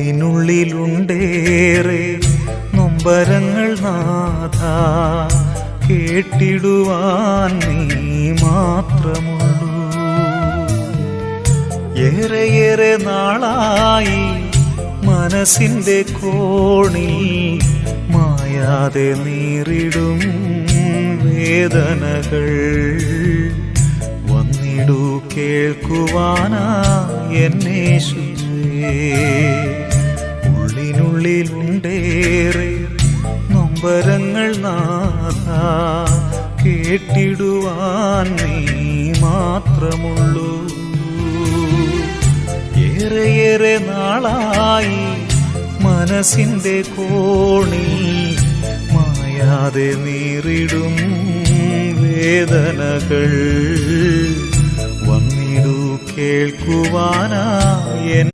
ഉള്ളിനുള്ളിലുണ്ടേറെ നൊമ്പരങ്ങൾ നാഥ, കേട്ടിടുവാൻ നീ മാത്രമുള്ളൂ. ഏറെയേറെ നാളായി മനസ്സിന്റെ കോണിൽ മായാതെ നീറിടും വേദനകൾ. വന്നിടൂ കേൾക്കുവാനാ എന്നേശുവേ. ഉള്ളിനുള്ളിലുണ്ടേറെ നൊമ്പരങ്ങൾ നാഥ, കേട്ടിടുവാൻ നീ മാത്രമുള്ളൂ. ഏറെയേറെ നാളായി മനസ്സിന്റെ കോണിൽ മായാതെ നീറിടും വേദനകൾ. വന്നിടൂ കേൾക്കുവാനാ